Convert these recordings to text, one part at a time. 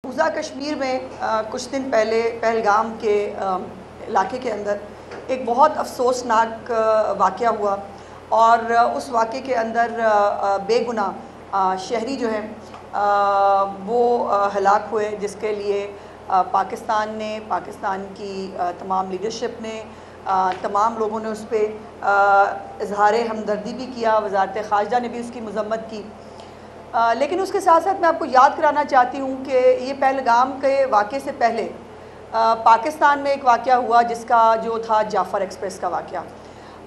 मकबूजा कश्मीर में कुछ दिन पहले पहलगाम के इलाके के अंदर एक बहुत अफसोसनाक वाक़या हुआ और उस वाक़े के अंदर बेगुनाह शहरी जो हैं वो हलाक हुए, जिसके लिए पाकिस्तान की तमाम लीडरशिप ने तमाम लोगों ने उस पर इजहार हमदर्दी भी किया। वज़ारत ख़ारजा ने भी उसकी मज़म्मत की। लेकिन उसके साथ साथ मैं आपको याद कराना चाहती हूँ कि ये पहलगाम के वाक़े से पहले पाकिस्तान में एक वाक़या हुआ जिसका जो था जाफ़र एक्सप्रेस का वाक़या।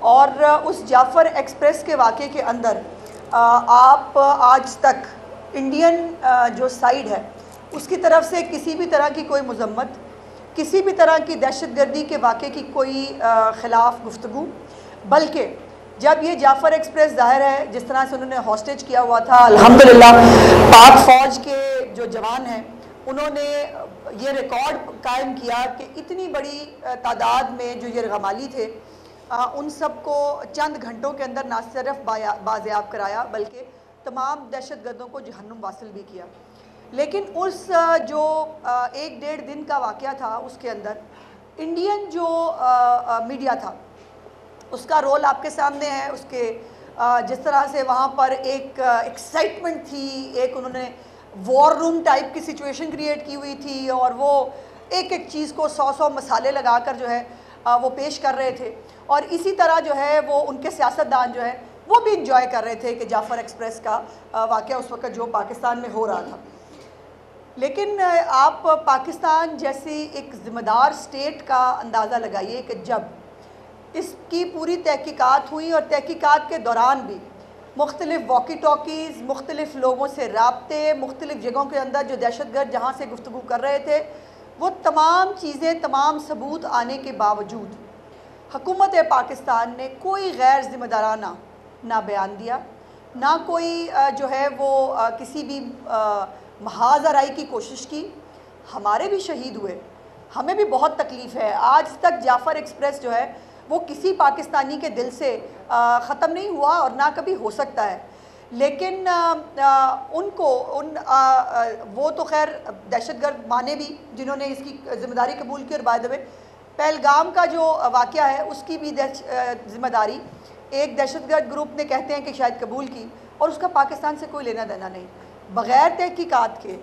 और उस जाफ़र एक्सप्रेस के वाक़े के अंदर आप आज तक इंडियन जो साइड है उसकी तरफ से किसी भी तरह की कोई मज़म्मत, किसी भी तरह की दहशतगर्दी के वाक़े की कोई ख़िलाफ़ गुफ्तगू, बल्कि जब ये जाफ़र एक्सप्रेस ज़ाहिर है जिस तरह से उन्होंने हॉस्टेज किया हुआ था, अल्हम्दुलिल्लाह पाक फ़ौज के जो जवान हैं उन्होंने ये रिकॉर्ड कायम किया कि इतनी बड़ी तादाद में जो ये रमाली थे उन सब को चंद घंटों के अंदर ना सिर्फ बाज़याब कराया बल्कि तमाम दहशतगर्दों को जहन्नुम वासिल भी किया। लेकिन उस जो 1-1.5 दिन का वाक़या था उसके अंदर इंडियन जो मीडिया था उसका रोल आपके सामने है। उसके जिस तरह से वहाँ पर एक एक्साइटमेंट थी, एक उन्होंने वॉर रूम टाइप की सिचुएशन क्रिएट की हुई थी और वो एक एक चीज़ को 100 मसाले लगाकर जो है वो पेश कर रहे थे। और इसी तरह जो है वो उनके सियासतदान जो है वो भी इंजॉय कर रहे थे कि जाफ़र एक्सप्रेस का वाक़या उस वक़्त जो पाकिस्तान में हो रहा था। लेकिन आप पाकिस्तान जैसी एक ज़िम्मेदार स्टेट का अंदाज़ा लगाइए कि जब इसकी पूरी तहकीकात हुई और तहकीकात के दौरान भी मुख्तलिफ़ वॉकी टॉकीज़, मुख्तलिफ़ लोगों से राब्ते, मुख्तलिफ़ जगहों के अंदर जो दहशतगर्द जहाँ से गुफ्तगू कर रहे थे, वो तमाम चीज़ें, तमाम सबूत आने के बावजूद हुकूमत पाकिस्तान ने कोई गैर ज़िम्मेदाराना ना बयान दिया, ना कोई जो है वो किसी भी महाज आराई की कोशिश की। हमारे भी शहीद हुए, हमें भी बहुत तकलीफ़ है। आज तक जाफ़र एक्सप्रेस जो है वो किसी पाकिस्तानी के दिल से ख़त्म नहीं हुआ और ना कभी हो सकता है। लेकिन वो तो खैर दहशतगर्द माने भी जिन्होंने इसकी ज़िम्मेदारी कबूल की। और बाय द वे पहलगाम का जो वाक़या है उसकी भी ज़िम्मेदारी एक दहशतगर्द ग्रुप ने कहते हैं कि शायद कबूल की और उसका पाकिस्तान से कोई लेना देना नहीं। बग़ैर तहकीकात के,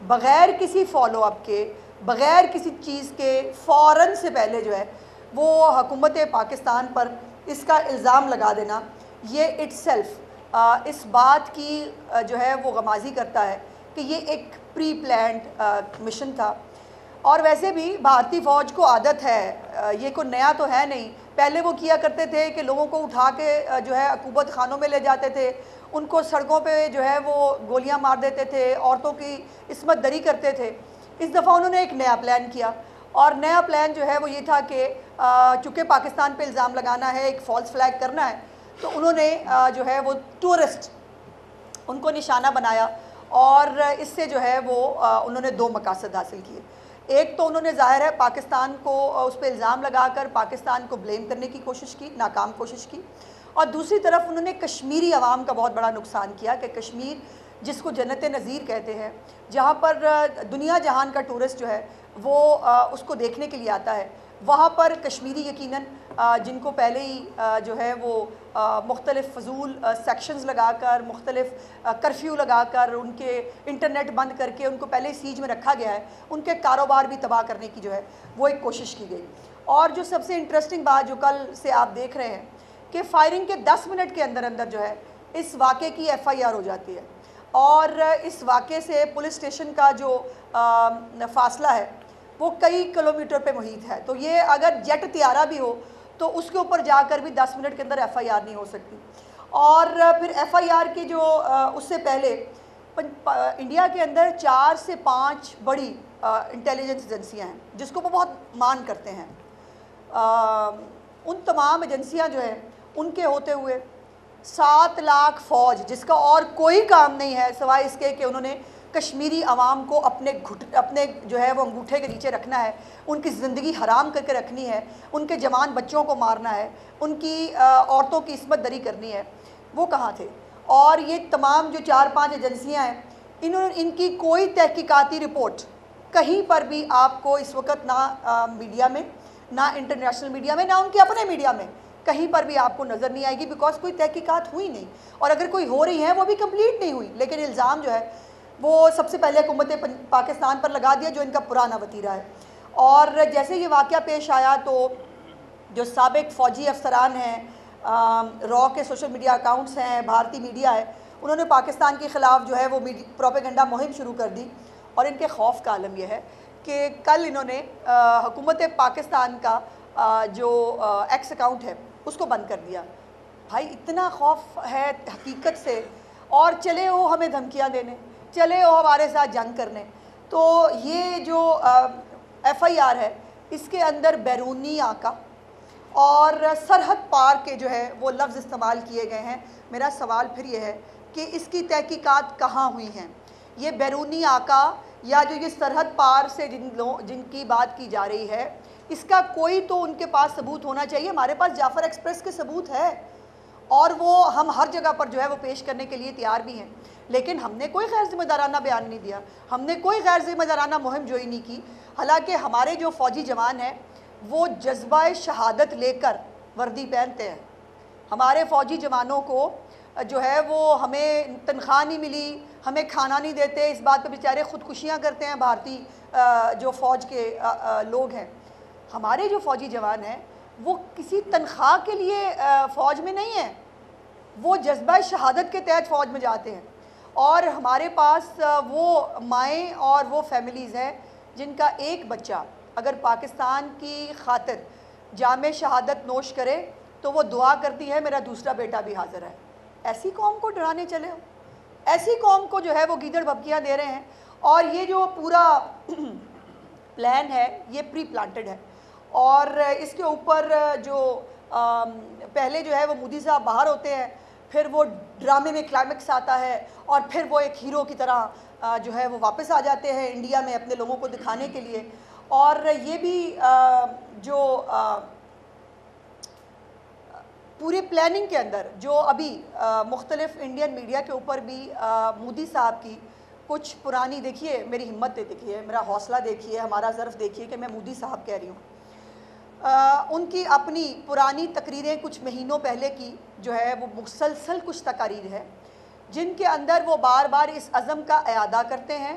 बग़ैर किसी फॉलो अप के, बग़ैर किसी चीज़ के फ़ौरन से पहले जो है वो हुकूमत पाकिस्तान पर इसका इल्ज़ाम लगा देना, ये इट्सेल्फ इस बात की जो है वो गमाज़ी करता है कि ये एक प्री प्लान्ड मिशन था। और वैसे भी भारतीय फ़ौज को आदत है, ये कोई नया तो है नहीं, पहले वो किया करते थे कि लोगों को उठा के जो है अकूबत खानों में ले जाते थे, उनको सड़कों पे जो है वो गोलियां मार देते थे, औरतों की इस्मत दरी करते थे। इस दफ़ा उन्होंने एक नया प्लान किया और नया प्लान जो है वो ये था कि चूँकि पाकिस्तान पे इल्ज़ाम लगाना है, एक फ़ॉल्स फ्लैग करना है, तो उन्होंने जो है वो टूरिस्ट उनको निशाना बनाया और इससे जो है वो उन्होंने 2 मकासद हासिल किए। एक तो उन्होंने ज़ाहिर है पाकिस्तान को उस पर इल्ज़ाम लगाकर पाकिस्तान को ब्लेम करने की कोशिश की, नाकाम कोशिश की। और दूसरी तरफ उन्होंने कश्मीरी अवाम का बहुत बड़ा नुकसान किया कि कश्मीर जिसको जन्नत नज़ीर कहते हैं, जहाँ पर दुनिया जहान का टूरिस्ट जो है वो उसको देखने के लिए आता है, वहाँ पर कश्मीरी यकीनन जिनको पहले ही जो है वो मुख्तलिफ़ फ़जूल सेक्शंस लगाकर, मुख्तलिफ़ कर्फ्यू लगाकर, उनके इंटरनेट बंद करके उनको पहले ही सीज में रखा गया है, उनके कारोबार भी तबाह करने की जो है वो एक कोशिश की गई। और जो सबसे इंटरेस्टिंग बात जो कल से आप देख रहे हैं कि फ़ायरिंग के 10 मिनट के अंदर अंदर जो है इस वाक़े की FIR हो जाती है और इस वाक़े से पुलिस स्टेशन का जो फ़ासला है वो कई किलोमीटर पे मुहित है। तो ये अगर जेट त्यारा भी हो तो उसके ऊपर जाकर भी 10 मिनट के अंदर FIR नहीं हो सकती। और फिर FIR की जो उससे पहले इंडिया के अंदर 4 से 5 बड़ी इंटेलिजेंस एजेंसियाँ हैं जिसको वो बहुत मान करते हैं। उन तमाम एजेंसियाँ जो हैं उनके होते हुए 7 लाख फ़ौज जिसका और कोई काम नहीं है सिवाय इसके कि उन्होंने कश्मीरी आवाम को अपने जो है वो अंगूठे के नीचे रखना है, उनकी ज़िंदगी हराम करके रखनी है, उनके जवान बच्चों को मारना है, उनकी औरतों की इस्मत दरी करनी है, वो कहाँ थे? और ये तमाम जो 4-5 एजेंसियाँ हैं इनकी कोई तहकीकाती रिपोर्ट कहीं पर भी आपको इस वक्त ना मीडिया में, ना इंटरनेशनल मीडिया में, ना उनके अपने मीडिया में कहीं पर भी आपको नज़र नहीं आएगी, बिकॉज कोई तहकीकात हुई नहीं, और अगर कोई हो रही है वो भी कंप्लीट नहीं हुई। लेकिन इल्ज़ाम जो है वो सबसे पहले हुकूमत पाकिस्तान पर लगा दिया, जो इनका पुराना वतीरा है। और जैसे ये वाक़या पेश आया तो जो साबिक फ़ौजी अफसरान हैं, रॉ के सोशल मीडिया अकाउंट्स हैं, भारतीय मीडिया है, उन्होंने पाकिस्तान के ख़िलाफ़ जो है वो प्रोपेगेंडा मुहिम शुरू कर दी। और इनके खौफ का आलम यह है कि कल इन्होंने हुकूमत पाकिस्तान का जो एक्स अकाउंट है उसको बंद कर दिया। भाई इतना खौफ है हकीकत से, और चले वो हमें धमकियां देने, चले वो हमारे साथ जंग करने। तो ये जो FIR है इसके अंदर बैरूनी आका और सरहद पार के जो है वो लफ्ज़ इस्तेमाल किए गए हैं। मेरा सवाल फिर ये है कि इसकी तहकीकात कहाँ हुई हैं? ये बैरूनी आका या जो ये सरहद पार से जिनकी बात की जा रही है, इसका कोई तो उनके पास सबूत होना चाहिए। हमारे पास जाफ़र एक्सप्रेस के सबूत है और वो हम हर जगह पर जो है वो पेश करने के लिए तैयार भी हैं, लेकिन हमने कोई गैर ज़िम्मेदाराना बयान नहीं दिया, हमने कोई गैर ज़िम्मेदाराना मुहिम जोई नहीं की। हालांकि हमारे जो फ़ौजी जवान हैं वो जज्बा शहादत लेकर वर्दी पहनते हैं। हमारे फ़ौजी जवानों को जो है वो हमें तनख्वाह नहीं मिली, हमें खाना नहीं देते, इस बात पर बेचारे ख़ुदकुशियाँ करते हैं भारतीय जो फ़ौज के लोग हैं। हमारे जो फ़ौजी जवान हैं वो किसी तनख्वाह के लिए फ़ौज में नहीं है, वो जज्बा शहादत के तहत फ़ौज में जाते हैं। और हमारे पास वो माएँ और वो फैमिलीज़ हैं जिनका एक बच्चा अगर पाकिस्तान की खातिर जामे शहादत नोश करे तो वो दुआ करती है मेरा दूसरा बेटा भी हाज़िर है। ऐसी कौम को डराने चले हो, ऐसी कौम को जो है वो गीदड़ भपकियाँ दे रहे हैं। और ये जो पूरा प्लान है ये प्री प्लांटेड है, और इसके ऊपर जो पहले जो है वो मोदी साहब बाहर होते हैं, फिर वो ड्रामे में क्लाइमेक्स आता है और फिर वो एक हीरो की तरह जो है वो वापस आ जाते हैं इंडिया में अपने लोगों को दिखाने के लिए। और ये भी जो पूरे प्लानिंग के अंदर जो अभी मुख्तलिफ इंडियन मीडिया के ऊपर भी मोदी साहब की कुछ पुरानी, देखिए मेरी हिम्मत देखिए, मेरा हौसला देखिए, हमारा ज़र्फ़ देखिए कि मैं मोदी साहब कह रही हूँ। उनकी अपनी पुरानी तकरीरें कुछ महीनों पहले की जो है वो मुसलसल कुछ तकारीर है जिनके अंदर वो बार बार इस अज़म का इयादा करते हैं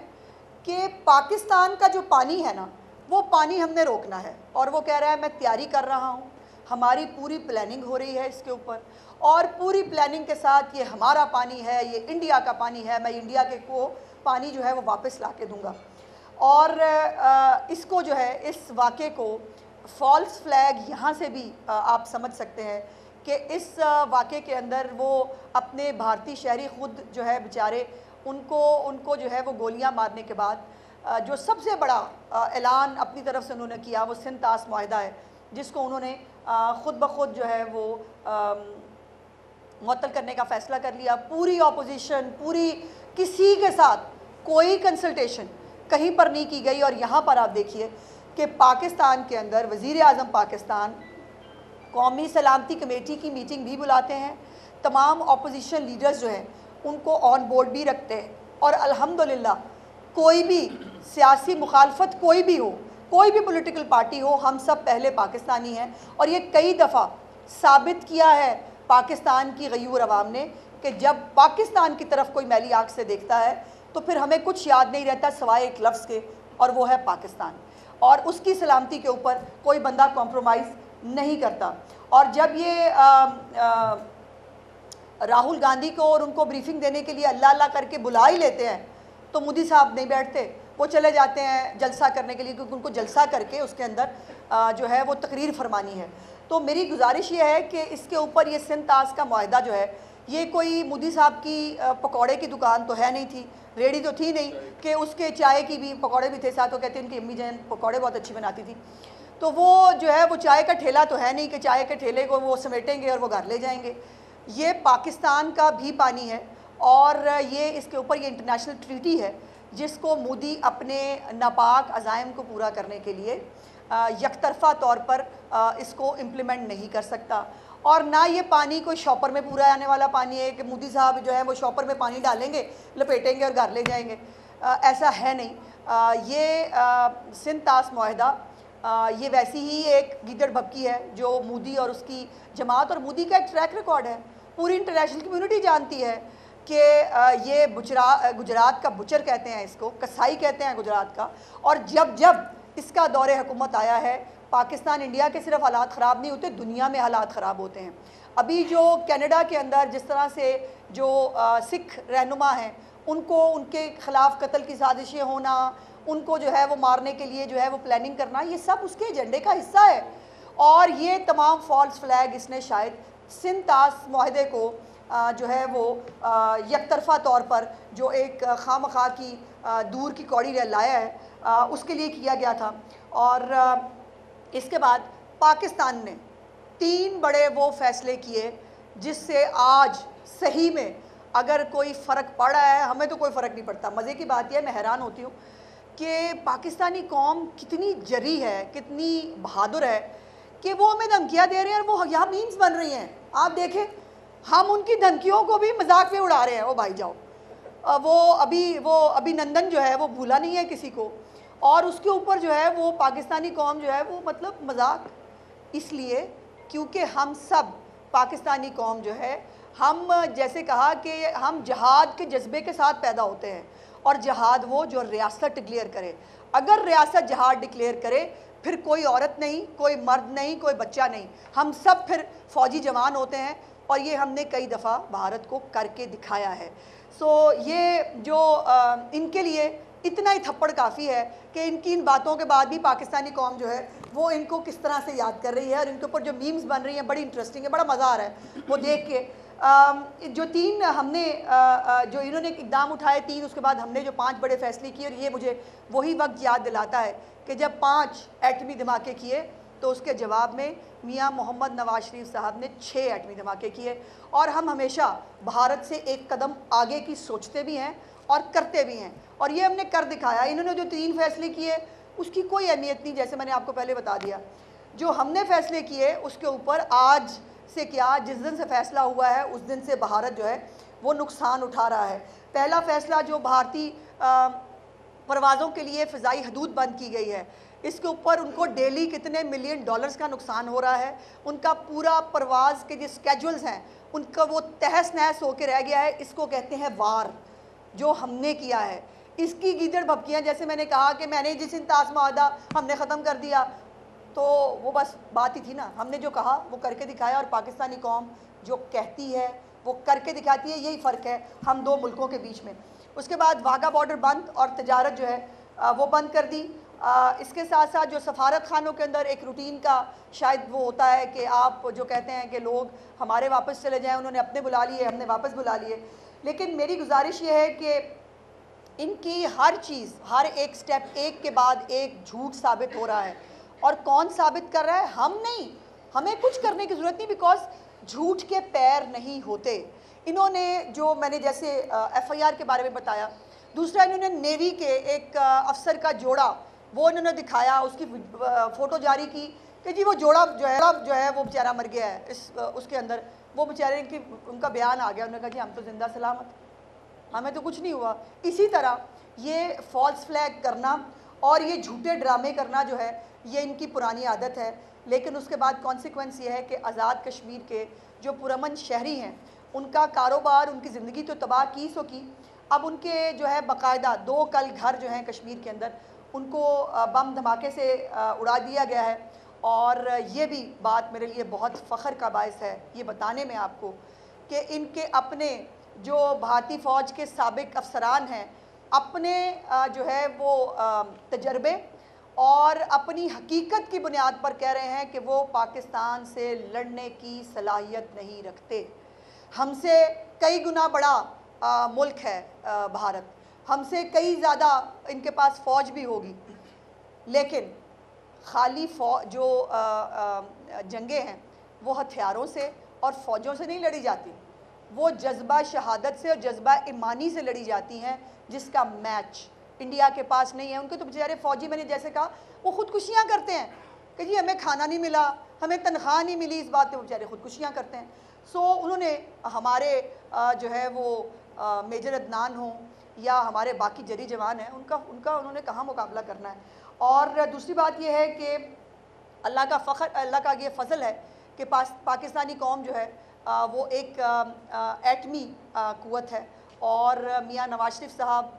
कि पाकिस्तान का जो पानी है ना वो पानी हमने रोकना है। और वो कह रहा है मैं तैयारी कर रहा हूँ, हमारी पूरी प्लानिंग हो रही है इसके ऊपर, और पूरी प्लानिंग के साथ ये हमारा पानी है, ये इंडिया का पानी है, मैं इंडिया के को पानी जो है वो वापस ला के दूँगा। और इसको जो है इस वाक़े को फॉल्स फ्लैग यहाँ से भी आप समझ सकते हैं कि इस वाक़े के अंदर वो अपने भारतीय शहरी ख़ुद जो है बेचारे उनको जो है वो गोलियाँ मारने के बाद जो सबसे बड़ा ऐलान अपनी तरफ से उन्होंने किया वो सिंध तास मुआहदा है, जिसको उन्होंने ख़ुद ब खुद जो है वो मुअत्तल करने का फ़ैसला कर लिया। पूरी ऑपोजिशन, पूरी किसी के साथ कोई कंसल्टेशन कहीं पर नहीं की गई। और यहाँ पर आप देखिए कि पाकिस्तान के अंदर वज़ीर आज़म पाकिस्तान कौमी सलामती कमेटी की मीटिंग भी बुलाते हैं, तमाम ऑपोजिशन लीडर्स जो हैं उनको ऑन बोर्ड भी रखते हैं। और अल्हम्दुलिल्लाह कोई भी सियासी मुखालफत कोई भी हो, कोई भी पॉलिटिकल पार्टी हो, हम सब पहले पाकिस्तानी हैं। और ये कई दफ़ा साबित किया है पाकिस्तान की गयूर अवाम ने कि जब पाकिस्तान की तरफ कोई मैली आँख से देखता है तो फिर हमें कुछ याद नहीं रहता सिवाय एक लफ्ज़ के, और वो है पाकिस्तान। और उसकी सलामती के ऊपर कोई बंदा कॉम्प्रोमाइज़ नहीं करता। और जब ये राहुल गांधी को और उनको ब्रीफिंग देने के लिए अल्लाह अल्लाह करके बुला ही लेते हैं तो मोदी साहब नहीं बैठते, वो चले जाते हैं जलसा करने के लिए, क्योंकि उनको जलसा करके उसके अंदर जो है वो तकरीर फरमानी है। तो मेरी गुजारिश ये है कि इसके ऊपर ये सिंध तास का मुआहदा जो है ये कोई मोदी साहब की पकौड़े की दुकान तो है नहीं थी, रेडी तो थी नहीं कि उसके चाय की भी पकौड़े भी थे साथ। वो कहते हैं उनकी अम्मी जैन पकौड़े बहुत अच्छी बनाती थी, तो वो जो है वो चाय का ठेला तो है नहीं कि चाय के ठेले को वो समेटेंगे और वो घर ले जाएंगे। ये पाकिस्तान का भी पानी है और ये इसके ऊपर ये इंटरनेशनल ट्रीटी है जिसको मोदी अपने नापाक अज़ाइम को पूरा करने के लिए यकतरफ़ा तौर पर इसको इम्प्लीमेंट नहीं कर सकता। और ना ये पानी कोई शॉपर में पूरा आने वाला पानी है कि मोदी साहब जो है वो शॉपर में पानी डालेंगे, लपेटेंगे और घर ले जाएंगे, ऐसा है नहीं। ये सिंध तास मुआहदा ये वैसी ही एक गीदड़ भपकी है जो मोदी और उसकी जमात, और मोदी का एक ट्रैक रिकॉर्ड है, पूरी इंटरनेशनल कम्युनिटी जानती है कि ये गुजरात का बुचर कहते हैं, इसको कसाई कहते हैं गुजरात का। और जब जब इसका दौरे हुकूमत आया है, पाकिस्तान इंडिया के सिर्फ हालात ख़राब नहीं होते, दुनिया में हालात ख़राब होते हैं। अभी जो कनाडा के अंदर जिस तरह से जो सिख रहनुमा हैं उनको उनके ख़िलाफ़ कत्ल की साजिशें होना, उनको जो है वो मारने के लिए जो है वो प्लानिंग करना, ये सब उसके एजेंडे का हिस्सा है। और ये तमाम फॉल्स फ्लैग इसने शायद सिंध तास मुआहदे को जो है वो यकतरफ़ा तौर पर जो एक खामखा की दूर की कौड़ी लाया है उसके लिए किया गया था। और इसके बाद पाकिस्तान ने 3 बड़े वो फ़ैसले किए जिससे आज सही में अगर कोई फ़र्क पड़ रहा है, हमें तो कोई फ़र्क नहीं पड़ता। मज़े की बात यह, मैं हैरान होती हूँ कि पाकिस्तानी कौम कितनी जरी है, कितनी बहादुर है कि वो हमें धमकियाँ दे रहे हैं और वो यहाँ मीम्स बन रही हैं। आप देखें, हम उनकी धमकियों को भी मजाक में उड़ा रहे हैं। ओ भाई जाओ, वो अभिनंदन जो है वो भूला नहीं है किसी को, और उसके ऊपर जो है वो पाकिस्तानी कौम जो है वो मतलब मजाक, इसलिए क्योंकि हम सब पाकिस्तानी कौम जो है, हम जैसे कहा कि हम जहाद के जज्बे के साथ पैदा होते हैं, और जहाद वो जो रियासत डिक्लेयर करे। अगर रियासत जहाद डिक्लेयर करे फिर कोई औरत नहीं, कोई मर्द नहीं, कोई बच्चा नहीं, हम सब फिर फ़ौजी जवान होते हैं। और ये हमने कई दफ़ा भारत को करके दिखाया है। सो ये जो इनके लिए इतना ही थप्पड़ काफ़ी है कि इनकी इन बातों के बाद भी पाकिस्तानी कौम जो है वो इनको किस तरह से याद कर रही है, और इनके ऊपर जो मीम्स बन रही हैं बड़ी इंटरेस्टिंग है, बड़ा मज़ा आ रहा है वो देख के। जो 3 हमने जो इन्होंने इकदाम उठाए 3, उसके बाद हमने जो 5 बड़े फ़ैसले किए, और ये मुझे वही वक्त याद दिलाता है कि जब 5 एटमी धमाके किए तो उसके जवाब में मियाँ मोहम्मद नवाज शरीफ साहब ने 6 एटमी धमाके किए। और हम हमेशा भारत से एक कदम आगे की सोचते भी हैं और करते भी हैं, और ये हमने कर दिखाया। इन्होंने जो 3 फैसले किए उसकी कोई अहमियत नहीं, जैसे मैंने आपको पहले बता दिया। जो हमने फैसले किए उसके ऊपर आज से क्या, जिस दिन से फ़ैसला हुआ है उस दिन से भारत जो है वो नुकसान उठा रहा है। पहला फ़ैसला जो भारतीय परवाज़ों के लिए फ़िज़ाई हदूद बंद की गई है, इसके ऊपर उनको डेली कितने मिलियन डॉलर्स का नुकसान हो रहा है। उनका पूरा परवाज़ के जो स्केजुअल्स हैं उनका वो तहस नहस होकर रह गया है। इसको कहते हैं वार, जो हमने किया है। इसकी गीदड़ भपकियाँ, जैसे मैंने कहा कि मैंने जिस इंताज़ मुआहदा हमने ख़त्म कर दिया, तो वो बस बात ही थी ना, हमने जो कहा वो करके दिखाया। और पाकिस्तानी कौम जो कहती है वो करके दिखाती है, यही फ़र्क है हम 2 मुल्कों के बीच में। उसके बाद वाघा बॉर्डर बंद और तजारत जो है वो बंद कर दी। इसके साथ साथ जो सफारत खानों के अंदर एक रूटीन का शायद वो होता है कि आप जो कहते हैं कि लोग हमारे वापस चले जाएं, उन्होंने अपने बुला लिए, हमने वापस बुला लिए। लेकिन मेरी गुजारिश ये है कि इनकी हर चीज़, हर एक स्टेप एक के बाद एक झूठ साबित हो रहा है। और कौन साबित कर रहा है? हम नहीं, हमें कुछ करने की ज़रूरत नहीं, बिकॉज झूठ के पैर नहीं होते। इन्होंने जो मैंने जैसे FIR के बारे में बताया, दूसरा इन्होंने नेवी के एक अफसर का जोड़ा वो इन्होंने दिखाया, उसकी फ़ोटो जारी की कि जी वो जोड़ा जो है वो बेचारा मर गया है। उसके अंदर वो बेचारे की उनका बयान आ गया, उन्होंने कहा जी हम तो जिंदा सलामत, हमें तो कुछ नहीं हुआ। इसी तरह ये फॉल्स फ्लैग करना और ये झूठे ड्रामे करना जो है ये इनकी पुरानी आदत है। लेकिन उसके बाद कॉन्सिक्वेंस ये है कि आज़ाद कश्मीर के जो पुरअमन शहरी हैं उनका कारोबार, उनकी ज़िंदगी तो तबाह की सो की, अब उनके जो है बाकायदा 2 कल घर जो हैं कश्मीर के अंदर उनको बम धमाके से उड़ा दिया गया है। और ये भी बात मेरे लिए बहुत फ़ख्र का बायस है ये बताने में आपको कि इनके अपने जो भारतीय फ़ौज के साबिक अफसरान हैं, अपने जो है वो तजर्बे और अपनी हकीकत की बुनियाद पर कह रहे हैं कि वो पाकिस्तान से लड़ने की सलाहियत नहीं रखते। हमसे कई गुना बड़ा मुल्क है भारत, हमसे कई ज़्यादा इनके पास फ़ौज भी होगी, लेकिन खाली जो जंगें हैं वो हथियारों से और फ़ौजों से नहीं लड़ी जाती, वो जज्बा शहादत से और जज्बा ईमानी से लड़ी जाती हैं, जिसका मैच इंडिया के पास नहीं है। उनके तो बेचारे फ़ौजी, मैंने जैसे कहा, वो ख़ुदकुशियाँ करते हैं कि जी हमें खाना नहीं मिला, हमें तनख्वाह नहीं मिली, इस बात पे बेचारे ख़ुदकुशियाँ करते हैं। सो उन्होंने हमारे जो है वो मेजर अदनान हों या हमारे बाकी जरी जवान हैं उनका उन्होंने कहाँ मुकाबला करना है। और दूसरी बात यह है कि अल्लाह का फ़ख्र, अल्लाह का ये फ़ज़ल है कि पाकिस्तानी कौम जो है वो एक एटमी क़ुव्वत है। और मियाँ नवाज़ शरीफ साहब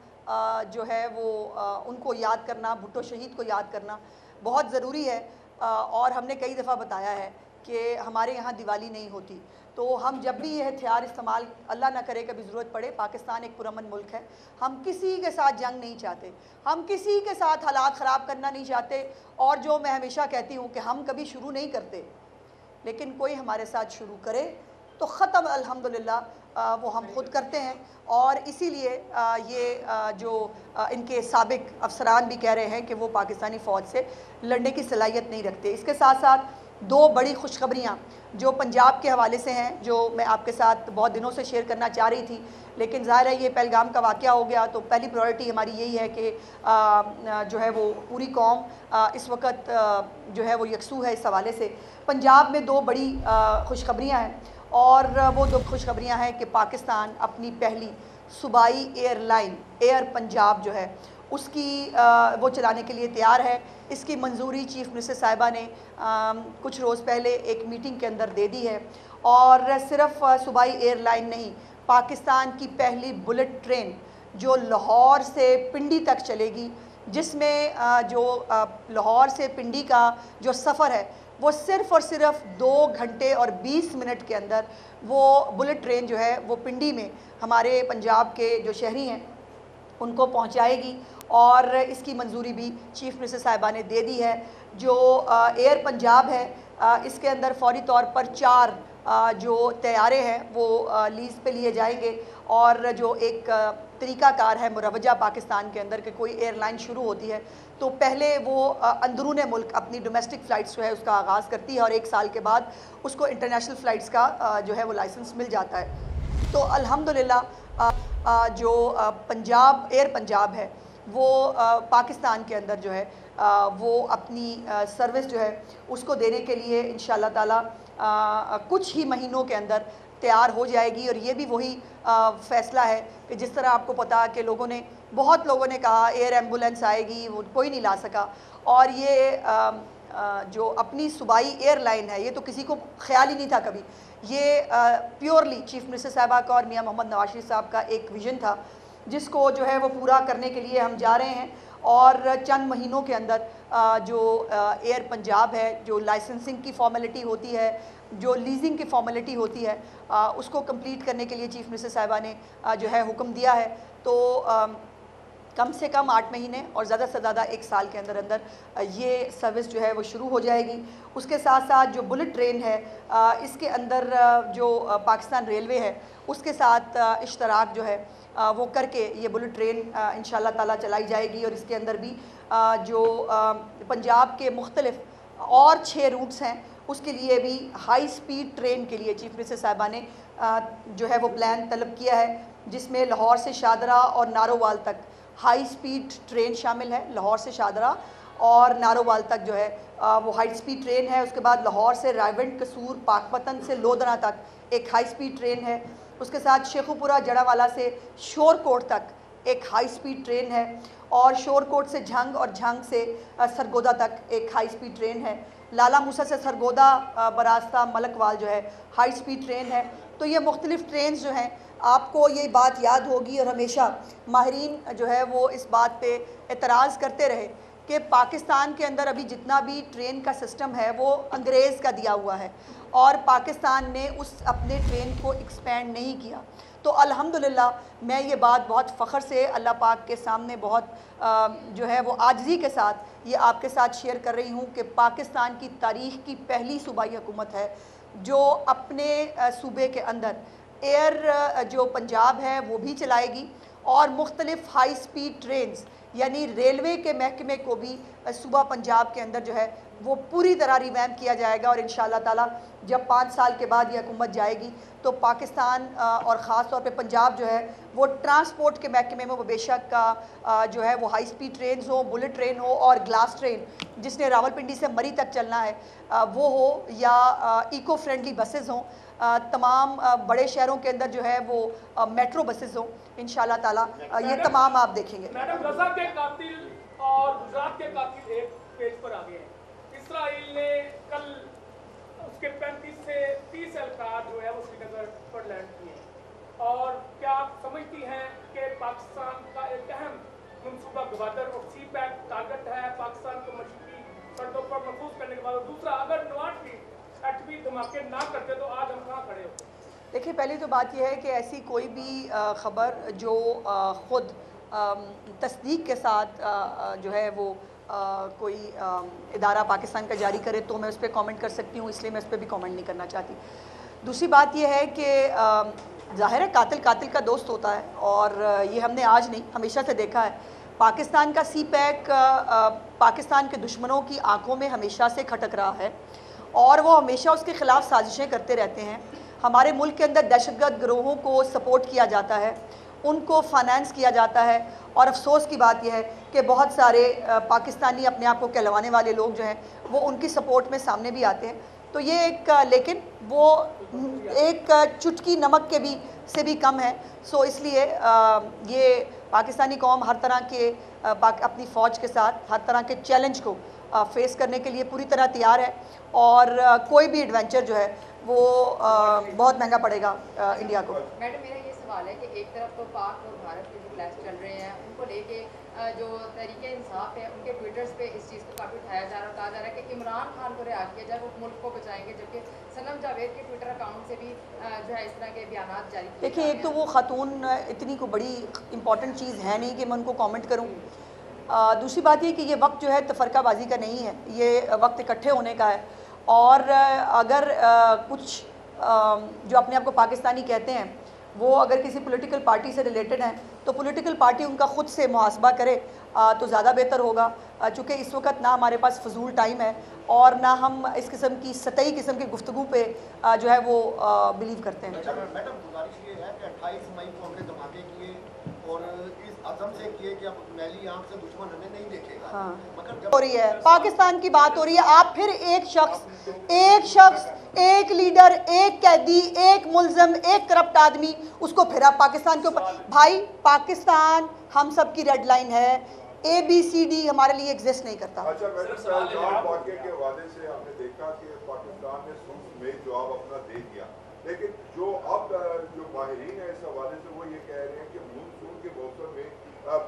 जो है वो उनको याद करना, भुट्टो शहीद को याद करना बहुत ज़रूरी है। और हमने कई दफ़ा बताया है कि हमारे यहाँ दिवाली नहीं होती, तो हम जब भी ये हथियार इस्तेमाल, अल्लाह ना करे कभी ज़रूरत पड़े, पाकिस्तान एक पुरअमन मुल्क है, हम किसी के साथ जंग नहीं चाहते, हम किसी के साथ हालात ख़राब करना नहीं चाहते। और जो मैं हमेशा कहती हूँ कि हम कभी शुरू नहीं करते, लेकिन कोई हमारे साथ शुरू करे तो ख़त्म अल्हम्दुलिल्लाह वो हम खुद करते हैं। और इसीलिए ये जो इनके साबिक अफसरान भी कह रहे हैं कि वो पाकिस्तानी फ़ौज से लड़ने की सलाहियत नहीं रखते। इसके साथ साथ दो बड़ी खुशखबरियाँ जो पंजाब के हवाले से हैं, जो मैं आपके साथ बहुत दिनों से शेयर करना चाह रही थी, लेकिन ज़ाहिर है ये पहलगाम का वाक़या हो गया, तो पहली प्रायोरिटी हमारी यही है कि जो है वो पूरी कौम इस वक्त जो है वो यकसू है। इस हवाले से पंजाब में दो बड़ी खुशखबरियाँ हैं, और वो दो खुशखबरियाँ हैं कि पाकिस्तान अपनी पहली सूबाई एयरलाइन एयर पंजाब जो है उसकी वो चलाने के लिए तैयार है। इसकी मंजूरी चीफ़ मिनिस्टर साहिबा ने कुछ रोज़ पहले एक मीटिंग के अंदर दे दी है। और सिर्फ सूबाई एयरलाइन नहीं, पाकिस्तान की पहली बुलेट ट्रेन जो लाहौर से पिंडी तक चलेगी, जिसमें जो लाहौर से पिंडी का जो सफ़र है वो सिर्फ़ और सिर्फ 2 घंटे और 20 मिनट के अंदर वो बुलेट ट्रेन जो है वो पिंडी में हमारे पंजाब के जो शहरी हैं उनको पहुंचाएगी। और इसकी मंजूरी भी चीफ़ मिनिस्टर साहिबा ने दे दी है। जो एयर पंजाब है इसके अंदर फ़ौरी तौर पर 4 जो तैयारे हैं वो लीज़ पे लिए जाएंगे। और जो एक तरीक़ाकार है मुरवजा पाकिस्तान के अंदर कि कोई एयरलाइन शुरू होती है तो पहले वो अंदरून मुल्क अपनी डोमेस्टिक फ़्लाइट्स जो है उसका आगाज़ करती है, और 1 साल के बाद उसको इंटरनेशनल फ़्लाइट्स का जो है वो लाइसेंस मिल जाता है। तो अल्हम्दुलिल्लाह जो पंजाब एयर पंजाब है वो पाकिस्तान के अंदर जो है वो अपनी सर्विस जो है उसको देने के लिए इंशाअल्लाह ताला कुछ ही महीनों के अंदर तैयार हो जाएगी। और ये भी वही फ़ैसला है कि जिस तरह आपको पता कि बहुत लोगों ने कहा एयर एम्बुलेंस आएगी, वो कोई नहीं ला सका। और ये जो अपनी सूबाई एयरलाइन है ये तो किसी को ख्याल ही नहीं था कभी। ये प्योरली चीफ़ मिनिस्टर साहिबा का और मियाँ मोहम्मद नवाज़ शरीफ साहब का एक विज़न था, जिसको जो है वो पूरा करने के लिए हम जा रहे हैं। और चंद महीनों के अंदर जो एयर पंजाब है, जो लाइसेंसिंग की फ़ॉर्मेलिटी होती है, जो लीजिंग की फ़ॉर्मेलिटी होती है, उसको कंप्लीट करने के लिए चीफ़ मिनिस्टर साहिबा ने जो है हुक्म दिया है। तो कम से कम 8 महीने और ज़्यादा से ज़्यादा 1 साल के अंदर अंदर ये सर्विस जो है वो शुरू हो जाएगी। उसके साथ साथ जो बुलेट ट्रेन है इसके अंदर जो पाकिस्तान रेलवे है उसके साथ इश्तराक जो है वो करके ये बुलेट ट्रेन इंशाअल्लाह ताला चलाई जाएगी। और इसके अंदर भी जो पंजाब के मुख्तलिफ और 6 रूट्स हैं उसके लिए भी हाई स्पीड ट्रेन के लिए चीफ़ मिनिस्टर साहिबा ने जो है वो प्लान तलब किया है, जिसमें लाहौर से शादरा और नारोवाल तक हाई स्पीड ट्रेन शामिल है। लाहौर से शादरा और नारोवाल तक जो है वो हाई स्पीड ट्रेन है। उसके बाद लाहौर से रायवंड, कसूर, पाकपतन से लोधरा तक एक हाई स्पीड ट्रेन है। उसके साथ शेखुपुरा जड़ावाला से शोरकोट तक एक हाई स्पीड ट्रेन है। और शोरकोट से झंग और झंग से सरगोदा तक एक हाई स्पीड ट्रेन है। लाला मूसा से सरगोदा बरास्ता मलकवाल जो है हाई स्पीड ट्रेन है। तो ये मुख्तलिफ़ ट्रेन जो हैं, आपको ये बात याद होगी और हमेशा माहिरीन जो है वो इस बात पे एतराज़ करते रहे कि पाकिस्तान के अंदर अभी जितना भी ट्रेन का सिस्टम है वो अंग्रेज़ का दिया हुआ है और पाकिस्तान ने उस अपने ट्रेन को एक्सपेंड नहीं किया। तो अल्हम्दुलिल्लाह मैं ये बात बहुत फ़ख्र से अल्लाह पाक के सामने बहुत जो है वो आजिज़ी के साथ ये आपके साथ शेयर कर रही हूँ कि पाकिस्तान की तारीख़ की पहली सूबाई हुकूमत है जो अपने सूबे के अंदर एयर जो पंजाब है वो भी चलाएगी और मुख्तलिफ़ हाई स्पीड ट्रेन्स यानी रेलवे के महकमे को भी सूबा पंजाब के अंदर जो है वो पूरी तरह रिवैम्प किया जाएगा। और इंशाअल्लाह ताला जब 5 साल के बाद ये हुकूमत जाएगी तो पाकिस्तान और ख़ास तौर पे पंजाब जो है वो ट्रांसपोर्ट के महकमे में वो बेशक जो है वो हाई स्पीड ट्रेन हो, बुलेट ट्रेन हो और ग्लास ट्रेन जिसने रावलपिंडी से मरी तक चलना है वो हो, या इको फ्रेंडली बसेस हों, तमाम बड़े शहरों के अंदर जो है वो मेट्रो बसेस हों, इंशाल्लाह ताला ये तमाम आप देखेंगे। मैडम, गजा के कातिल और गुजरात के कातिल एक पेज पर आ गए हैं। इसराइल ने कल उसके 35 से 30 एहलकार जो है वो श्रीनगर पर लैंड किए, और क्या आप समझती हैं कि पाकिस्तान का एक अहम मनसूबा गवादर और सी पैक टारगेट है पाकिस्तान को मशरकी सरहदों पर महफूज करने के बाद? और दूसरा, अगर नवाज भी एटमी धमाके ना करते तो आज हम कहाँ खड़े होते? देखिए, पहली तो बात यह है कि ऐसी कोई भी ख़बर जो ख़ुद तस्दीक के साथ जो है वो कोई इदारा पाकिस्तान का जारी करे तो मैं उस पर कमेंट कर सकती हूँ, इसलिए मैं उस पर भी कमेंट नहीं करना चाहती। दूसरी बात यह है कि ज़ाहिर है कातिल कातिल का दोस्त होता है, और ये हमने आज नहीं हमेशा से देखा है। पाकिस्तान का सी पैक पाकिस्तान के दुश्मनों की आंखों में हमेशा से खटक रहा है और वो हमेशा उसके ख़िलाफ़ साजिशें करते रहते हैं। हमारे मुल्क के अंदर दहशतगर्द गिरोहों को सपोर्ट किया जाता है, उनको फाइनेंस किया जाता है, और अफसोस की बात यह है कि बहुत सारे पाकिस्तानी अपने आप को कहलवाने वाले लोग जो हैं वो उनकी सपोर्ट में सामने भी आते हैं। तो ये एक लेकिन वो एक चुटकी नमक के भी से भी कम है। सो इसलिए ये पाकिस्तानी कौम हर तरह के अपनी फ़ौज के साथ हर तरह के चैलेंज को फेस करने के लिए पूरी तरह तैयार है, और कोई भी एडवेंचर जो है वो बहुत महंगा पड़ेगा इंडिया को। मैडम, मेरा ये सवाल है कि एक तरफ तो पाक और भारत के जो क्लैश चल रहे हैं उनको लेके जो तरीके इंसाफ है उनके ट्विटर्स पे इस चीज़ को काफ़ी उठाया जा रहा है, कहा जा रहा है कि इमरान खान को रिहा किया जाए, वो मुल्क को बचाएंगे, जबकि सनम जावेद के ट्विटर अकाउंट से भी जो है इस तरह के बयान जारी किए। देखिए, एक तो वो खातून इतनी को बड़ी इंपॉर्टेंट चीज़ है नहीं कि मैं उनको कमेंट करूं। दूसरी बात ये कि ये वक्त जो है तफरकाबाजी का नहीं है, ये वक्त इकट्ठे होने का है। और अगर कुछ जो अपने आप को पाकिस्तानी कहते हैं वो अगर किसी पॉलिटिकल पार्टी से रिलेटेड हैं तो पॉलिटिकल पार्टी उनका ख़ुद से मुहासबा करे तो ज़्यादा बेहतर होगा, चूँकि इस वक्त ना हमारे पास फजूल टाइम है और ना हम इस किस्म की सतही किस्म की गुफ्तगू पे जो है वो बिलीव करते हैं। मैडम, गुजारिश ये है कि 28 मई को हमने धमाके किए और इस अज़म से किए कि अब मैली आंख से दुश्मन हमें नहीं देखेगा। हाँ, मगर हो रही है पाकिस्तान की बात हो रही है, आप फिर एक शख्स एक लीडर, एक कैदी, एक मुल्ज़म, एक करप्ट आदमी, उसको फिर आप पाकिस्तान के ऊपर। भाई, पाकिस्तान हम सब की रेड लाइन है, ABCD हमारे लिए एग्जिस्ट नहीं करता। अच्छा मैडम, वाक़े के हवाले से हमने देखा कि पाकिस्तान ने सुल्ह में जवाब अपना दे दिया, लेकिन जो अब जो माहिरीन है इस हवाले से वो ये कह रहे हैं कि मानसून के मौसम में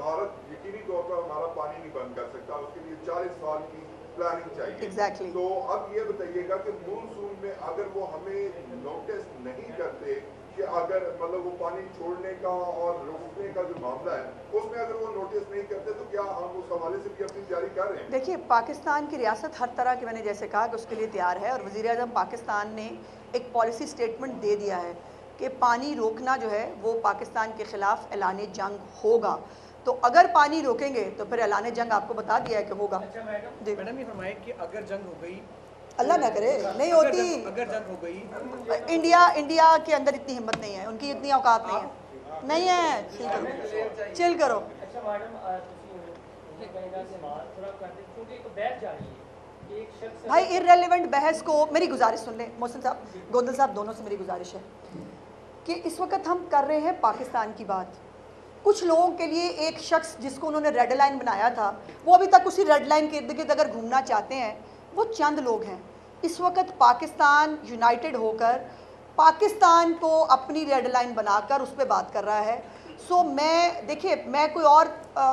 भारत यकीनी तौर पर हमारा पानी नहीं बंद कर सकता, उसके लिए 40 साल की प्लानिंग चाहिए। Exactly. तो अब ये बताइएगा कि मानसून में अगर वो हमें नोटिस नहीं करते कि अगर मतलब वो पानी छोड़ने का और रोकने का जो मामला है उसमें अगर वो नोटिस नहीं करते तो क्या हम उस हवाले से भी अपनी तैयारी कर रहे हैं? देखिए, पाकिस्तान की रियासत हर तरह की, मैंने जैसे कहा कि उसके लिए तैयार है, और वज़ीर आज़म पाकिस्तान ने एक पॉलिसी स्टेटमेंट दे दिया है कि पानी रोकना जो है वो पाकिस्तान के ख़िलाफ़ ऐलान जंग होगा। तो अगर पानी रोकेंगे तो फिर ऐलान जंग आपको बता दिया है कि होगा। अच्छा मैडम, ये फरमाएं कि अगर जंग हो गई, अल्लाह ना करे नहीं होती, अगर जंग हो गई, इंडिया के अंदर इतनी हिम्मत नहीं है, उनकी इतनी औकात नहीं है। चिल करो। अच्छा मैडम, भाई, इररेलेवेंट बहस को, मेरी गुजारिश सुन लें मोहसिन साहब, गोंदल साहब, दोनों से मेरी गुजारिश है कि इस वक्त हम कर रहे हैं पाकिस्तान की बात। कुछ लोगों के लिए एक शख्स जिसको उन्होंने रेड लाइन बनाया था वो अभी तक उसी रेड लाइन के इर्द गिर्द अगर घूमना चाहते हैं, वो चंद लोग हैं। इस वक्त पाकिस्तान यूनाइटेड होकर पाकिस्तान को अपनी रेड लाइन बनाकर उस पर बात कर रहा है। सो मैं कोई और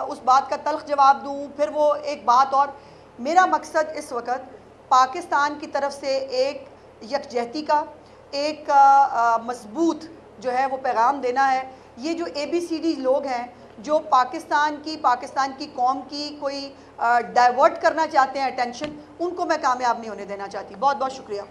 उस बात का तल्ख जवाब दूँ, फिर वो एक बात और। मेरा मकसद इस वक्त पाकिस्तान की तरफ से एक यकजहती का, एक मजबूत जो है वो पैगाम देना है। ये जो ABCD लोग हैं जो पाकिस्तान की कौम की कोई डाइवर्ट करना चाहते हैं अटेंशन, उनको मैं कामयाब नहीं होने देना चाहती। बहुत बहुत शुक्रिया।